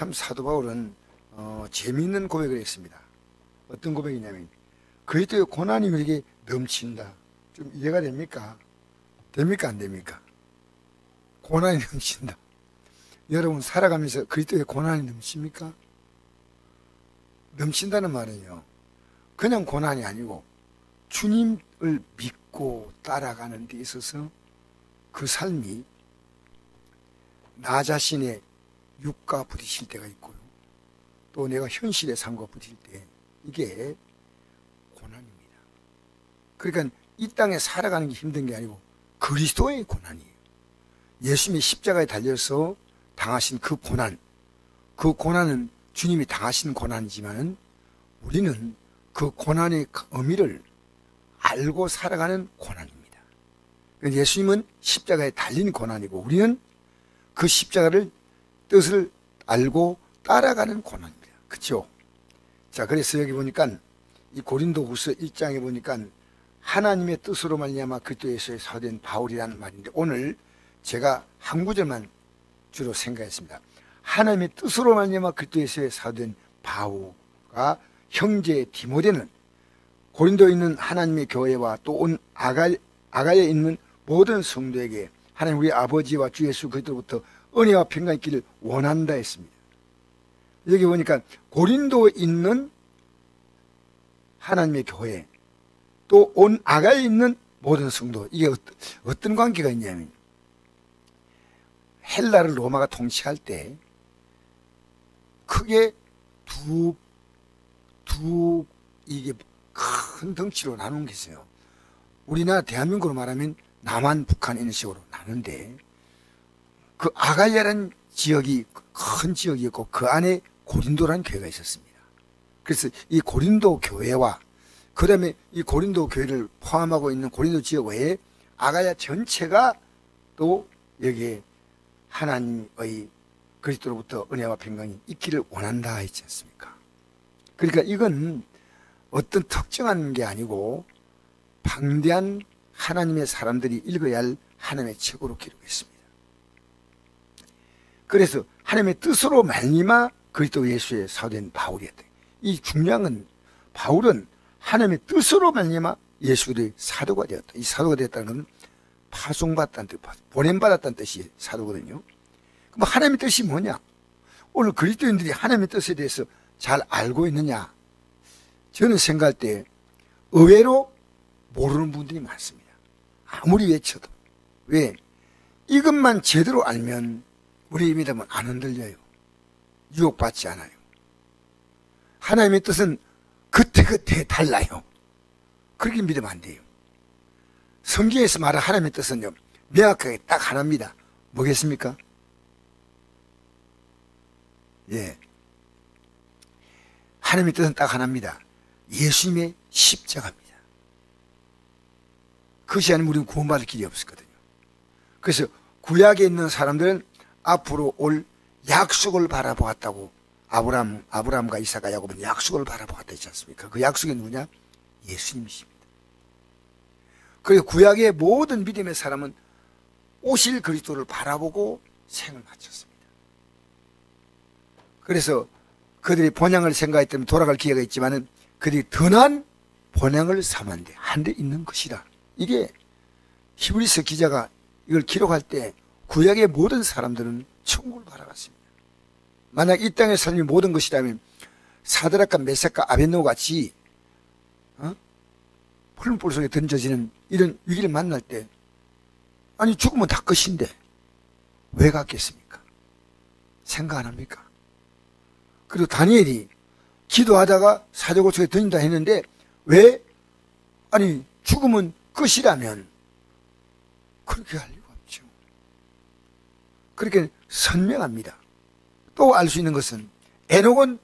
참 사도 바울은 재미있는 고백을 했습니다. 어떤 고백이냐면 그리스도의 고난이 우리에게 넘친다. 좀 이해가 됩니까? 됩니까? 안 됩니까? 고난이 넘친다. 여러분 살아가면서 그리스도의 고난이 넘칩니까? 넘친다는 말은요, 그냥 고난이 아니고 주님을 믿고 따라가는 데 있어서 그 삶이 나 자신의 육과 부딪힐 때가 있고요, 또 내가 현실의 삶과 부딪힐 때 이게 고난입니다. 그러니까 이 땅에 살아가는 게 힘든 게 아니고 그리스도의 고난이에요. 예수님이 십자가에 달려서 당하신 그 고난은 주님이 당하신 고난이지만 우리는 그 고난의 의미를 알고 살아가는 고난입니다. 예수님은 십자가에 달린 고난이고 우리는 그 십자가를 뜻을 알고 따라가는 고난입니다. 그렇죠? 자, 그래서 여기 보니까 이 고린도후서 1장에 보니까 하나님의 뜻으로 말미암아 그리스도 예수의 사도된 바울이라는 말인데, 오늘 제가 한 구절만 주로 생각했습니다. 하나님의 뜻으로 말미암아 그리스도 예수의 사도된 바울과 형제 디모데는 고린도에 있는 하나님의 교회와 또 온 아가야에 있는 모든 성도에게 하나님 우리 아버지와 주 예수 그리스도로부터 은혜와 평강이 있기를 원한다 했습니다. 여기 보니까 고린도에 있는 하나님의 교회 또 온 아가야에 있는 모든 성도, 이게 어떤 관계가 있냐면 헬라를 로마가 통치할 때 크게 이게 큰 덩치로 나눈 게 있어요. 우리나라 대한민국으로 말하면 남한, 북한 이런 식으로 나누는데 그 아가야라는 지역이 큰 지역이었고 그 안에 고린도라는 교회가 있었습니다. 그래서 이 고린도 교회와 그 다음에 이 고린도 교회를 포함하고 있는 고린도 지역 외에 아가야 전체가 또 여기에 하나님의 그리스도로부터 은혜와 평강이 있기를 원한다 했지 않습니까? 그러니까 이건 어떤 특정한 게 아니고 방대한 하나님의 사람들이 읽어야 할 하나님의 책으로 기록했습니다. 그래서 하나님의 뜻으로 말미암아 그리스도 예수의 사도된 바울이었다. 이 중요한 건 바울은 하나님의 뜻으로 말미암아 예수의 사도가 되었다. 이 사도가 되었다는 건 파송받았다는 뜻, 보냄받았다는 뜻이 사도거든요. 그럼 하나님의 뜻이 뭐냐? 오늘 그리스도인들이 하나님의 뜻에 대해서 잘 알고 있느냐? 저는 생각할 때 의외로 모르는 분들이 많습니다. 아무리 외쳐도. 왜? 이것만 제대로 알면 우리 믿음은 안 흔들려요. 유혹받지 않아요. 하나님의 뜻은 그때그때 달라요. 그렇게 믿으면 안 돼요. 성경에서 말하는 하나님의 뜻은요, 명확하게 딱 하나입니다. 뭐겠습니까? 예. 하나님의 뜻은 딱 하나입니다. 예수님의 십자가입니다. 그것이 아니면 우리는 구원받을 길이 없었거든요. 그래서 구약에 있는 사람들은 앞으로 올 약속을 바라보았다고, 아브라함과 이삭과 야곱은 약속을 바라보았다 했지 않습니까? 그 약속이 누구냐? 예수님이십니다. 그리고 구약의 모든 믿음의 사람은 오실 그리스도를 바라보고 생을 마쳤습니다. 그래서 그들이 본향을 생각했다면 돌아갈 기회가 있지만은 그들이 더 나은 본향을 삼았는데 한 데 있는 것이라. 이게 히브리서 기자가 이걸 기록할 때 구약의 모든 사람들은 천국을 바라봤습니다. 만약 이 땅의 삶이 모든 것이라면 사드락과 메삭과 아벳노고 같이 풀무불 속에 던져지는 이런 위기를 만날 때, 아니 죽으면 다 끝인데 왜 갔겠습니까? 생각 안 합니까? 그리고 다니엘이 기도하다가 사자굴 속에 던진다 했는데 왜? 아니 죽으면 끝이라면 그렇게 할 리가 없죠. 그렇게 선명합니다. 또 알 수 있는 것은 에녹은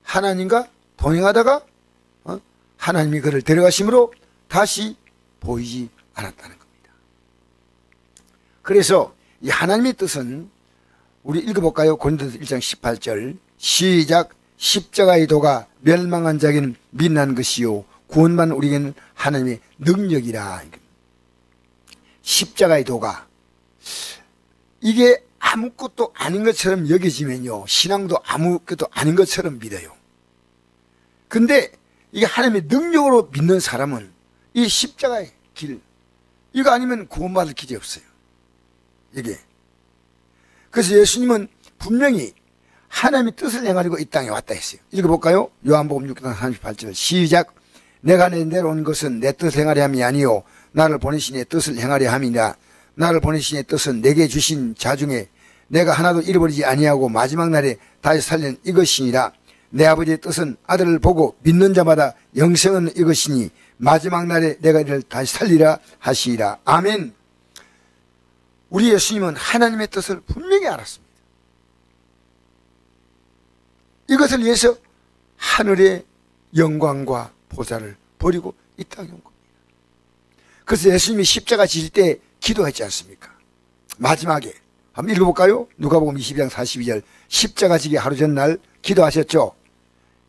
하나님과 동행하다가 하나님이 그를 데려가심으로 다시 보이지 않았다는 겁니다. 그래서 이 하나님의 뜻은 우리 읽어볼까요? 고린도서 1장 18절 시작. 십자가의 도가 멸망한 자에게는 미련한 것이요 구원받는 우리에게는 하나님의 능력이라. 십자가의 도가, 이게 아무것도 아닌 것처럼 여겨지면요, 신앙도 아무것도 아닌 것처럼 믿어요. 근데 이게 하나님의 능력으로 믿는 사람은 이 십자가의 길, 이거 아니면 구원받을 길이 없어요. 이게. 그래서 예수님은 분명히 하나님의 뜻을 행하려고 이 땅에 왔다 했어요. 읽어볼까요? 요한복음 6장 38절 시작. 내가 내려온 것은 내 뜻을 행하려 함이 아니요 나를 보내신 이의 뜻을 행하려 함이라. 나를 보내신 이의 뜻은 내게 주신 자 중에 내가 하나도 잃어버리지 아니하고 마지막 날에 다시 살린 이것이니라. 내 아버지의 뜻은 아들을 보고 믿는 자마다 영생은 이것이니 마지막 날에 내가 이를 다시 살리라 하시리라. 아멘. 우리 예수님은 하나님의 뜻을 분명히 알았습니다. 이것을 위해서 하늘의 영광과 보좌를 버리고 이 땅에 온 겁니다. 그래서 예수님이 십자가 지실 때 기도했지 않습니까? 마지막에 한번 읽어볼까요? 누가복음 22장 42절 십자가 지기 하루 전날 기도하셨죠.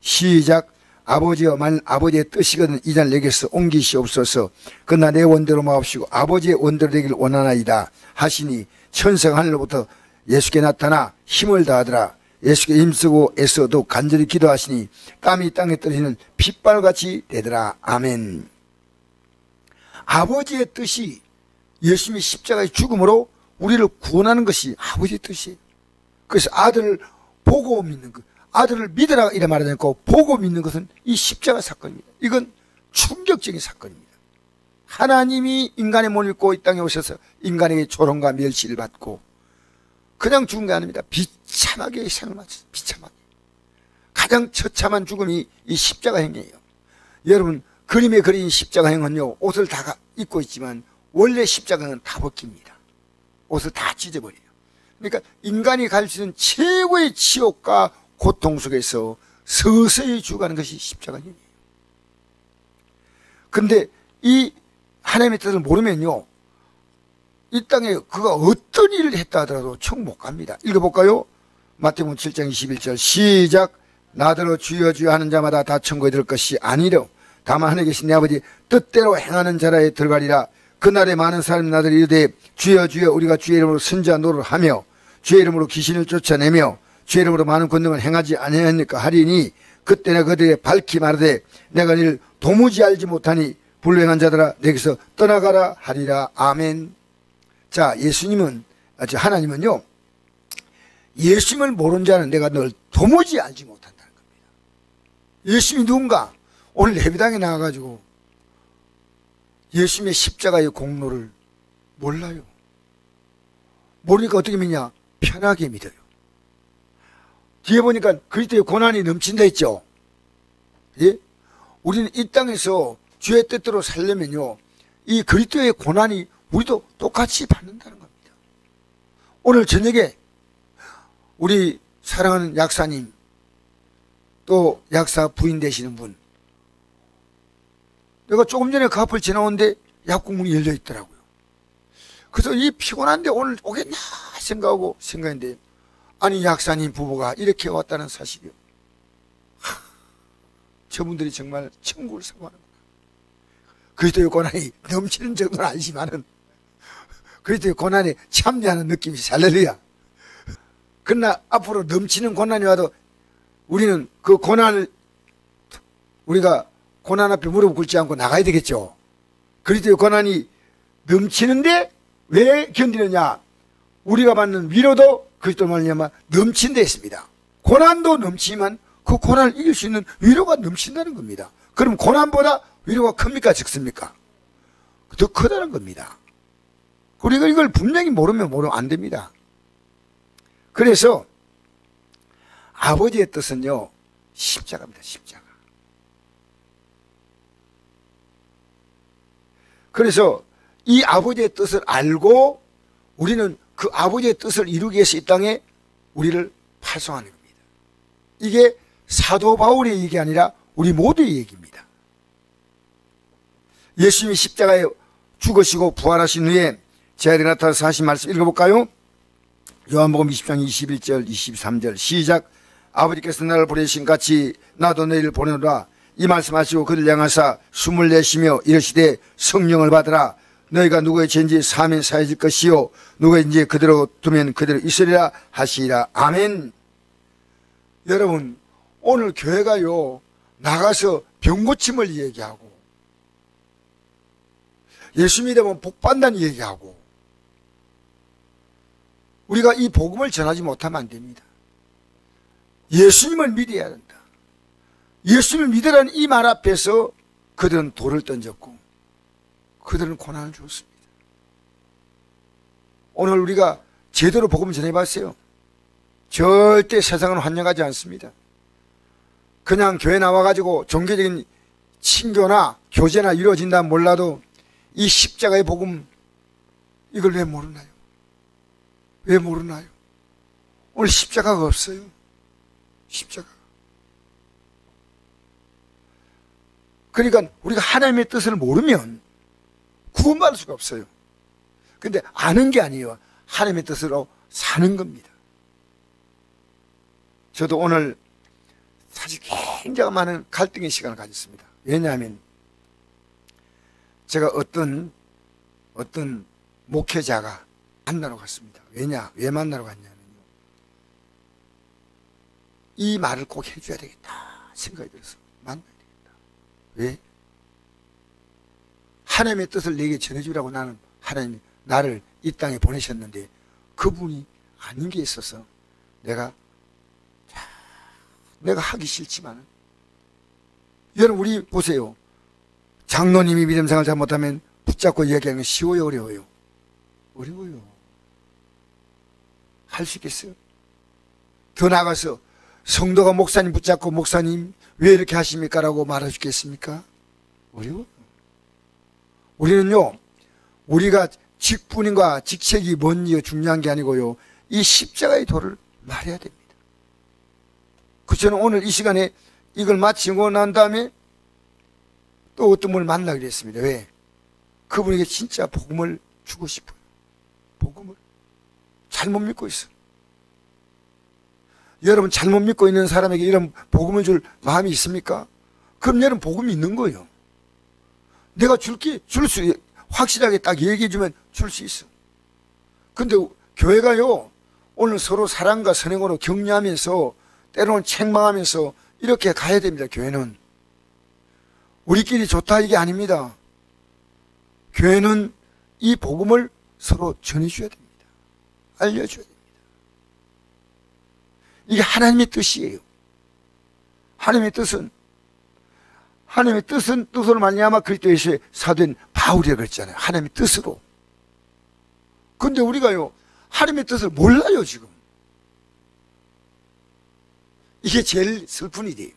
시작. 아버지여 만일 아버지의 뜻이거든 이 잔을 내게서 옮기시옵소서. 그러나 내 원대로 마옵시고 아버지의 원대로 되기를 원하나이다 하시니 천사가 하늘로부터 예수께 나타나 힘을 다하더라. 예수께 힘쓰고 애써도 간절히 기도하시니 땀이 땅에 떨어지는 핏발같이 되더라. 아멘. 아버지의 뜻이 예수님의 십자가의 죽음으로 우리를 구원하는 것이 아버지의 뜻이에요. 그래서 아들을 보고 믿는 것, 아들을 믿으라 이래 말하지 않고 보고 믿는 것은 이 십자가 사건입니다. 이건 충격적인 사건입니다. 하나님이 인간의 몸을 입고 이 땅에 오셔서 인간에게 조롱과 멸시를 받고 그냥 죽은 게 아닙니다. 비참하게 생을 마쳤어요. 비참하게. 가장 처참한 죽음이 이 십자가 행이에요. 여러분 그림에 그린 십자가 행은요, 옷을 다 입고 있지만 원래 십자가는 다 벗깁니다. 옷을 다 찢어버려요. 그러니까 인간이 갈 수 있는 최고의 지옥과 고통 속에서 서서히 죽어가는 것이 십자가 행이에요. 근데 이 하나님의 뜻을 모르면요, 이 땅에 그가 어떤 일을 했다 하더라도 청 못 갑니다. 읽어볼까요? 마태복음 7장 21절 시작. 나더러 주여 주여 하는 자마다 다 천국에 들을 것이 아니려 다만 하늘에 계신 내 아버지 뜻대로 행하는 자라에 들어가리라. 그날에 많은 사람 나들이 이르되 주여 주여 우리가 주의 이름으로 선지자 노를 하며 주의 이름으로 귀신을 쫓아내며 주의 이름으로 많은 권능을 행하지 아니하니까 하리니 그때나 그들의 밝히 말하되 내가 이를 도무지 알지 못하니 불행한 자들아 내게서 떠나가라 하리라. 아멘. 자, 예수님은 하나님은요, 예수님을 모르는 자는 내가 널 도무지 알지 못한다는 겁니다. 예수님이 누군가? 오늘 예배당에 나와가지고 예수님의 십자가의 공로를 몰라요. 모르니까 어떻게 믿냐? 편하게 믿어요. 뒤에 보니까 그리스도의 고난이 넘친다 했죠. 예? 우리는 이 땅에서 주의 뜻대로 살려면요, 이 그리스도의 고난이 우리도 똑같이 받는다는 겁니다. 오늘 저녁에 우리 사랑하는 약사님, 또 약사 부인 되시는 분, 내가 조금 전에 그 앞을 지나오는데 약국문이 열려 있더라고요. 그래서 이 피곤한데 오늘 오겠나 생각했는데, 아니 약사님 부부가 이렇게 왔다는 사실이요. 저분들이 정말 천국을 사모하는구나. 그리스도의 고난이 넘치는 정도는 아니지만은 그리스도의 고난에 참여하는 느낌이 할렐루야. 그러나 앞으로 넘치는 고난이 와도 우리는 그 고난을, 우리가 고난 앞에 무릎 꿇지 않고 나가야 되겠죠. 그리스도의 고난이 넘치는데 왜 견디느냐? 우리가 받는 위로도 그리스도 말미암아 넘친다 했습니다. 고난도 넘치지만 그 고난을 이길 수 있는 위로가 넘친다는 겁니다. 그럼 고난보다 위로가 큽니까 적습니까? 더 크다는 겁니다. 우리가 이걸 분명히 모르면 안 됩니다. 그래서 아버지의 뜻은요, 십자가입니다. 십자가. 그래서 이 아버지의 뜻을 알고 우리는 그 아버지의 뜻을 이루기 위해서 이 땅에 우리를 파송하는 겁니다. 이게 사도 바울의 얘기 아니라 우리 모두의 얘기입니다. 예수님이 십자가에 죽으시고 부활하신 후에 제자들이 나타나서 하신 말씀 읽어볼까요? 요한복음 20장 21절 23절 시작. 아버지께서 나를 보내신 같이 나도 너희를 보내노라. 이 말씀하시고 그들 향하사 숨을 내쉬며 이르시되 성령을 받으라. 너희가 누구의 죄인지 사하면 사해질 것이요 누구의 죄인지 그대로 두면 그대로 있으리라 하시리라. 아멘. 여러분, 오늘 교회가요 나가서 병고침을 얘기하고 예수 믿으면 복받는다는 얘기하고 우리가 이 복음을 전하지 못하면 안 됩니다. 예수님을 믿어야 된다. 예수님을 믿으라는 이 말 앞에서 그들은 돌을 던졌고 그들은 고난을 줬습니다. 오늘 우리가 제대로 복음을 전해봤어요. 절대 세상은 환영하지 않습니다. 그냥 교회 나와가지고 종교적인 친교나 교제나 이루어진다 몰라도 이 십자가의 복음 이걸 왜 모르나요? 왜 모르나요? 오늘 십자가가 없어요. 십자가. 그러니까 우리가 하나님의 뜻을 모르면 구원받을 수가 없어요. 근데 아는 게 아니에요. 하나님의 뜻으로 사는 겁니다. 저도 오늘 사실 굉장히 많은 갈등의 시간을 가졌습니다. 왜냐하면 제가 어떤 목회자가 만나러 갔습니다. 왜 만나러 갔냐면요. 이 말을 꼭 해줘야 되겠다 생각이 들어서 만나야 되겠다. 왜? 하나님의 뜻을 내게 전해주라고 하나님이 나를 이 땅에 보내셨는데 그분이 아닌 게 있어서 내가 하기 싫지만 여러분 우리 보세요. 장로님이 믿음 생활 잘못하면 붙잡고 이야기하는 건 쉬워요, 어려워요? 어려워요. 할 수 있겠어요? 더 나아가서 성도가 목사님 붙잡고 목사님 왜 이렇게 하십니까? 라고 말할 수 있겠습니까? 어려워요. 우리는요, 우리가 직분과 직책이 뭔지 중요한 게 아니고요, 이 십자가의 도를 말해야 됩니다. 그 저는 오늘 이 시간에 이걸 마치고 난 다음에 또 어떤 분을 만나기로 했습니다. 왜? 그분에게 진짜 복음을 주고 싶어요. 복음을. 잘못 믿고 있어. 여러분 잘못 믿고 있는 사람에게 이런 복음을 줄 마음이 있습니까? 그럼 여러분 복음이 있는 거예요. 내가 줄 수 확실하게 딱 얘기해 주면 줄 수 있어. 근데 교회가요 오늘 서로 사랑과 선행으로 격려하면서 때로는 책망하면서 이렇게 가야 됩니다. 교회는 우리끼리 좋다 이게 아닙니다. 교회는 이 복음을 서로 전해줘야 됩니다. 알려줘야 됩니다. 이게 하나님의 뜻이에요. 하나님의 뜻은 뜻으로 말미암아 그리스도의 사도된 바울이라고 그랬잖아요. 하나님의 뜻으로. 근데 우리가요 하나님의 뜻을 몰라요 지금. 이게 제일 슬픈 일이에요.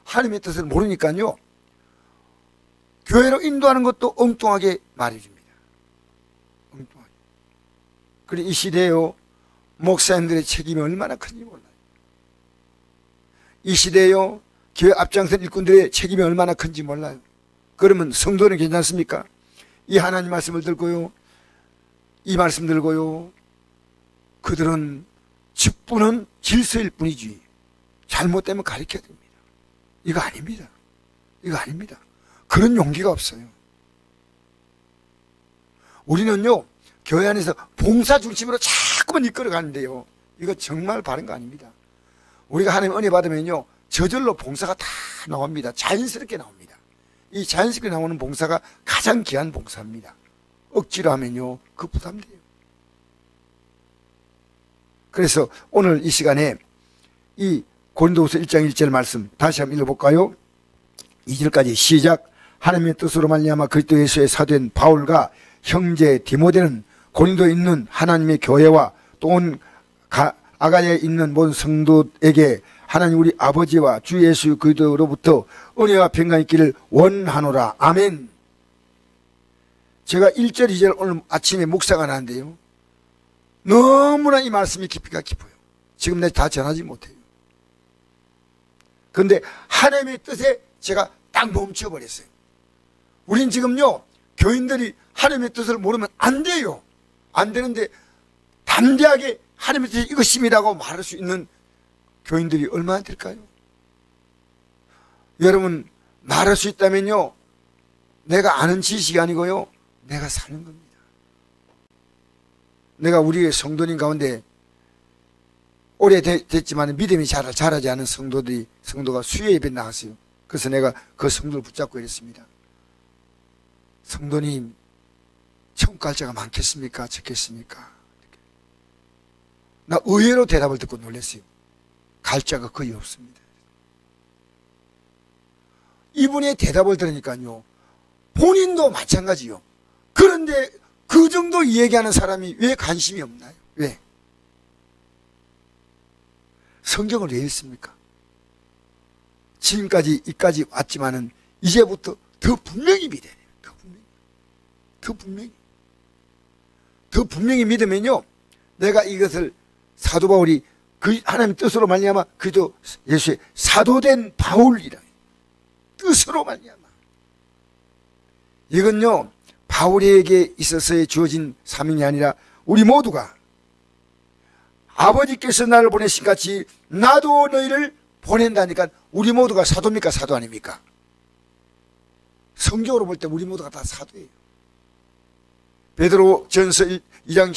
하나님의 뜻을 모르니까요 교회로 인도하는 것도 엉뚱하게 말해줍니다. 엉뚱하게. 그리고 이 시대에요 목사님들의 책임이 얼마나 큰지 몰라요. 이 시대에요 교회 앞장선 일꾼들의 책임이 얼마나 큰지 몰라요. 그러면 성도는 괜찮습니까? 이 하나님 말씀을 들고요 이 말씀 들고요 그들은 직분은 질서일 뿐이지 잘못되면 가르쳐야 됩니다. 이거 아닙니다. 이거 아닙니다. 그런 용기가 없어요. 우리는요 교회 안에서 봉사 중심으로 자꾸만 이끌어 가는데요 이거 정말 바른 거 아닙니다. 우리가 하나님 은혜 받으면요 저절로 봉사가 다 나옵니다. 자연스럽게 나옵니다. 이 자연스럽게 나오는 봉사가 가장 귀한 봉사입니다. 억지로 하면요 그 부담돼요. 그래서 오늘 이 시간에 이 고린도후서 1장 1절 말씀 다시 한번 읽어볼까요? 2절까지 시작. 하나님의 뜻으로 말미암아 그리스도 예수의 사도된 바울과 형제 디모데는 고린도에 있는 하나님의 교회와 또 온 아가야에 있는 모든 성도에게 하나님 우리 아버지와 주 예수 그리스도로부터 은혜와 평강이 있기를 원하노라. 아멘. 제가 1절 2절 오늘 아침에 묵상을 하는데요 너무나 이 말씀이 깊이가 깊어요. 지금 내가 다 전하지 못해요. 그런데 하나님의 뜻에 제가 딱 멈춰버렸어요. 우린 지금요 교인들이 하나님의 뜻을 모르면 안 돼요. 안 되는데 담대하게 하나님의 뜻이 이것입니다라고 말할 수 있는 교인들이 얼마나 될까요? 여러분 말할 수 있다면요 내가 아는 지식이 아니고요 내가 사는 겁니다. 내가 우리 성도님 가운데 오래됐지만 믿음이 자라지 않은 성도가 수요 예배 나갔어요. 그래서 내가 그 성도를 붙잡고 이랬습니다. 성도님, 천국 갈 자가 많겠습니까? 적겠습니까? 나 의외로 대답을 듣고 놀랐어요. 갈 자가 거의 없습니다. 이분의 대답을 들으니까요, 본인도 마찬가지요. 그런데 그 정도 얘기하는 사람이 왜 관심이 없나요? 왜? 성경을 왜 읽습니까? 지금까지 이까지 왔지만은 이제부터 더 분명히 믿어야 돼요. 더 분명히 믿으면요, 내가 이것을 사도 바울이 그 하나님 뜻으로 말미암아 그도 예수의 사도된 바울이라, 뜻으로 말미암아. 이건요, 바울에게 있어서의 주어진 사명이 아니라 우리 모두가 아버지께서 나를 보내신 같이 나도 너희를 보낸다니까. 우리 모두가 사도입니까? 사도 아닙니까? 성경으로 볼 때 우리 모두가 다 사도예요. 베드로 전서 2장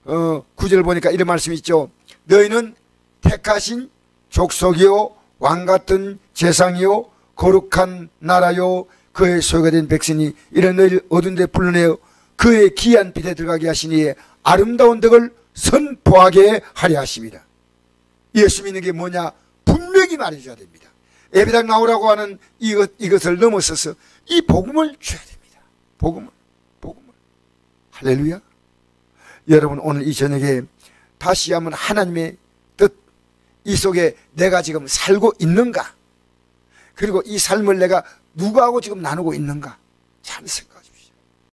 9절 보니까 이런 말씀이 있죠. 너희는 택하신 족속이요 왕같은 제상이요 거룩한 나라요 그의 소유가 된 백성이 이런 너희를 어두운 데 불러내어 그의 귀한 빛에 들어가게 하시니 아름다운 덕을 선포하게 하려 하십니다. 예수 믿는 게 뭐냐? 분명히 말해줘야 됩니다. 예배당 나오라고 하는 이것을 넘어서서 이 복음을 줘야 됩니다. 복음을. 할렐루야. 여러분, 오늘 이 저녁에 다시 한번 하나님의 뜻, 이 속에 내가 지금 살고 있는가, 그리고 이 삶을 내가 누구하고 지금 나누고 있는가 잘 생각합니다.